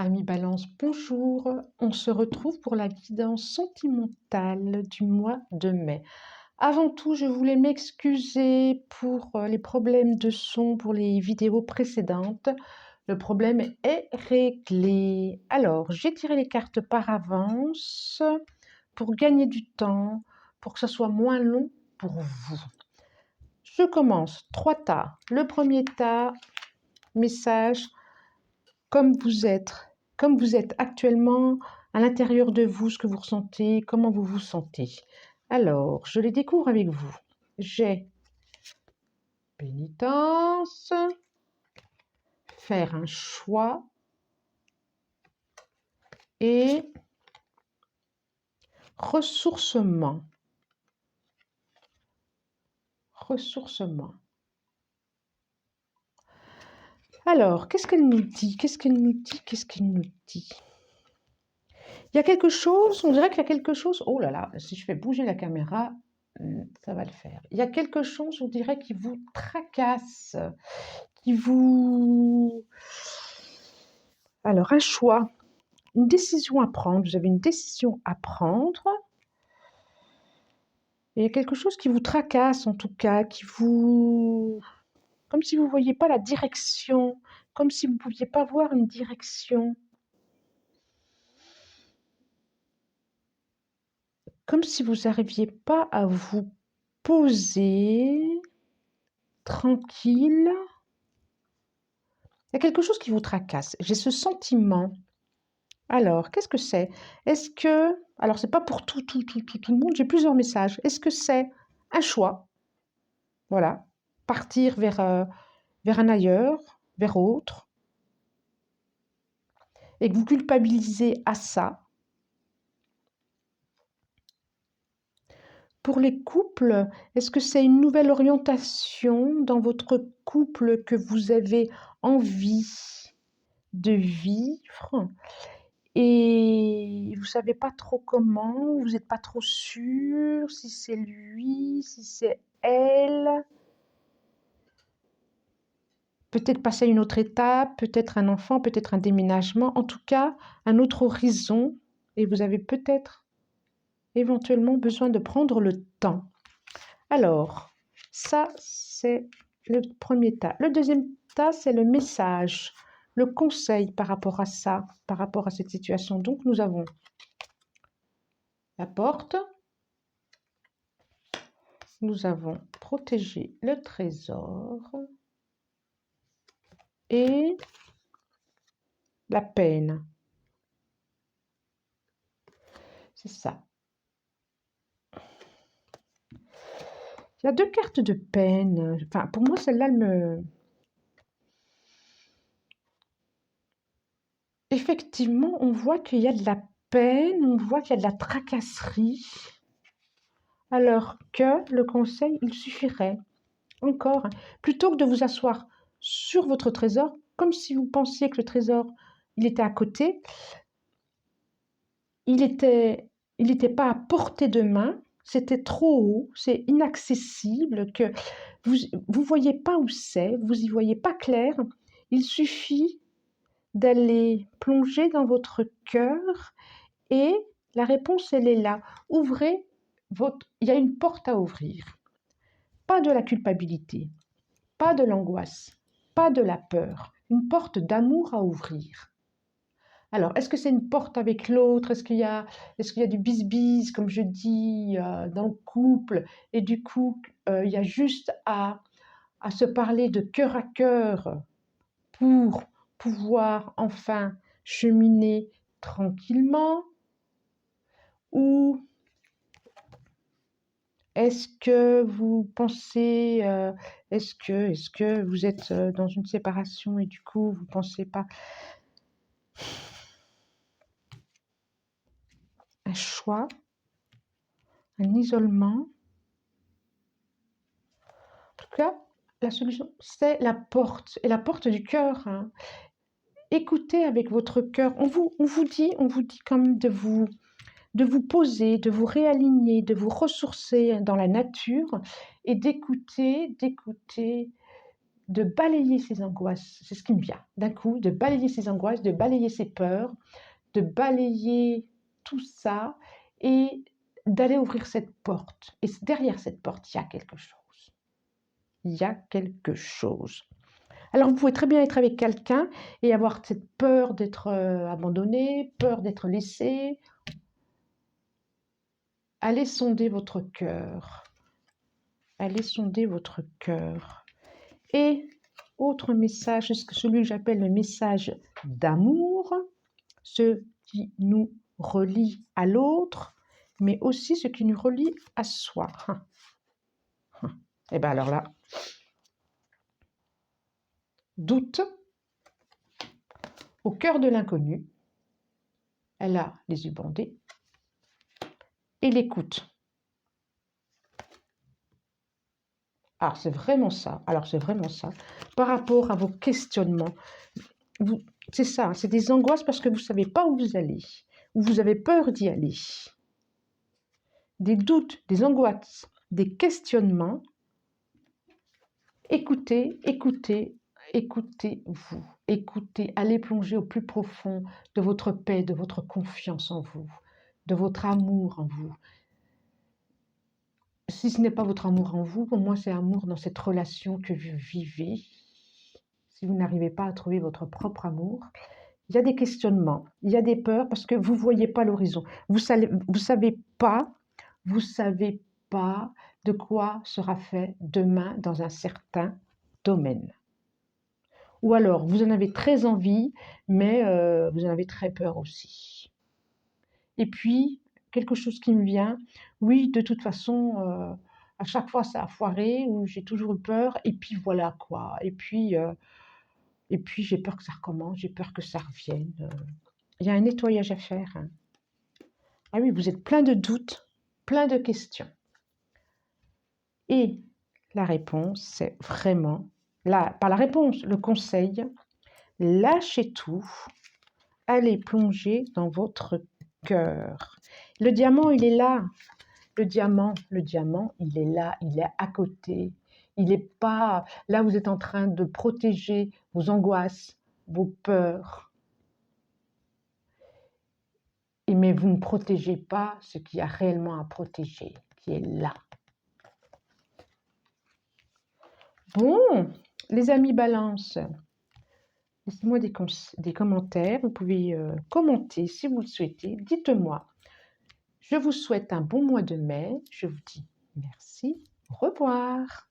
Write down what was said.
Amis Balance, bonjour. On se retrouve pour la guidance sentimentale du mois de mai. Avant tout, je voulais m'excuser pour les problèmes de son pour les vidéos précédentes. Le problème est réglé. Alors, j'ai tiré les cartes par avance pour gagner du temps, pour que ça soit moins long pour vous. Je commence. 3 tas. Le premier tas, message, comme vous êtes actuellement à l'intérieur de vous, ce que vous ressentez, comment vous vous sentez. Alors, je les découvre avec vous. J'ai pénitence, faire un choix et ressourcement. Ressourcement. Alors, qu'est-ce qu'elle nous dit? Qu'est-ce qu'elle nous dit? Qu'est-ce qu'elle nous dit? Il y a quelque chose, on dirait qu'il y a quelque chose. Oh là là, si je fais bouger la caméra, ça va le faire. Il y a quelque chose, on dirait, qui vous tracasse, qui vous... Alors, un choix, une décision à prendre. Vous avez une décision à prendre. Et il y a quelque chose qui vous tracasse, en tout cas, qui vous... Comme si vous ne voyiez pas la direction, comme si vous ne pouviez pas voir une direction. Comme si vous n'arriviez pas à vous poser tranquille. Il y a quelque chose qui vous tracasse. J'ai ce sentiment. Alors, qu'est-ce que c'est? Est-ce que... Alors, c'est pas pour tout le monde. J'ai plusieurs messages. Est-ce que c'est un choix? Voilà. Partir vers un ailleurs, vers autre. Et que vous culpabilisez à ça. Pour les couples, est-ce que c'est une nouvelle orientation dans votre couple que vous avez envie de vivre et vous savez pas trop comment, vous n'êtes pas trop sûr si c'est lui, si c'est elle? Peut-être passer à une autre étape, peut-être un enfant, peut-être un déménagement, en tout cas un autre horizon, et vous avez peut-être éventuellement besoin de prendre le temps. Alors, ça, c'est le premier tas. Le deuxième tas, c'est le message, le conseil par rapport à ça, par rapport à cette situation. Donc, nous avons la porte, nous avons protégé le trésor et la peine. C'est ça. Il y a deux cartes de peine. Enfin, pour moi, celle-là, elle me... Effectivement, on voit qu'il y a de la peine, on voit qu'il y a de la tracasserie, alors que le conseil, il suffirait. Encore, plutôt que de vous asseoir sur votre trésor, comme si vous pensiez que le trésor, il était à côté, il n'était pas à portée de main, c'était trop haut, c'est inaccessible, que vous ne voyez pas où c'est, vous n'y voyez pas clair. Il suffit d'aller plonger dans votre cœur et la réponse, elle est là. Ouvrez il y a une porte à ouvrir. Pas de la culpabilité, pas de l'angoisse, pas de la peur. Une porte d'amour à ouvrir. Alors, est-ce que c'est une porte avec l'autre? Est-ce qu'il y a du bisbis, comme je dis, dans le couple? Et du coup, il y a juste à se parler de cœur à cœur pour pouvoir enfin cheminer tranquillement? Ou est-ce que vous pensez, est-ce que vous êtes dans une séparation et du coup, vous ne pensez pas un choix, un isolement? En tout cas, la solution, c'est la porte, et la porte du cœur, hein. Écoutez avec votre cœur. On vous dit quand même de vous poser, de vous réaligner, de vous ressourcer dans la nature et d'écouter de balayer ces angoisses. C'est ce qui me vient d'un coup, de balayer ces angoisses, de balayer ces peurs, de balayer tout ça et d'aller ouvrir cette porte. Et derrière cette porte, il y a quelque chose. Il y a quelque chose. Alors, vous pouvez très bien être avec quelqu'un et avoir cette peur d'être abandonné, peur d'être laissé. Allez sonder votre cœur. Allez sonder votre cœur. Et autre message, celui que j'appelle le message d'amour, ce qui nous relie à l'autre, mais aussi ce qui nous relie à soi. Et bien alors là, doute, au cœur de l'inconnu, elle a les yeux bandés, et l'écoute. Alors c'est vraiment ça, par rapport à vos questionnements. C'est ça, c'est des angoisses parce que vous ne savez pas où vous allez, ou vous avez peur d'y aller. Des doutes, des angoisses, des questionnements. Écoutez, écoutez, écoutez-vous. Écoutez, allez plonger au plus profond de votre paix, de votre confiance en vous, de votre amour en vous. Si ce n'est pas votre amour en vous, pour moi, c'est amour dans cette relation que vous vivez. Si vous n'arrivez pas à trouver votre propre amour, il y a des questionnements, il y a des peurs parce que vous ne voyez pas l'horizon. Vous savez pas de quoi sera fait demain dans un certain domaine. Ou alors, vous en avez très envie, mais vous en avez très peur aussi. Et puis, quelque chose qui me vient, oui, de toute façon, à chaque fois ça a foiré, ou j'ai toujours eu peur, et puis voilà quoi. Et puis j'ai peur que ça recommence, j'ai peur que ça revienne. Il y a un nettoyage à faire. Hein. Ah oui, vous êtes plein de doutes, plein de questions. Et la réponse, c'est vraiment, pas la réponse, le conseil, lâchez tout, allez plonger dans votre cœur. Le diamant, il est là. Le diamant, il est là, il est à côté. Il n'est pas... Là, vous êtes en train de protéger vos angoisses, vos peurs. Mais vous ne protégez pas ce qu'il y a réellement à protéger, qui est là. Bon, les amis Balance, laissez-moi des commentaires. Vous pouvez commenter si vous le souhaitez. Dites-moi. Je vous souhaite un bon mois de mai. Je vous dis merci. Au revoir.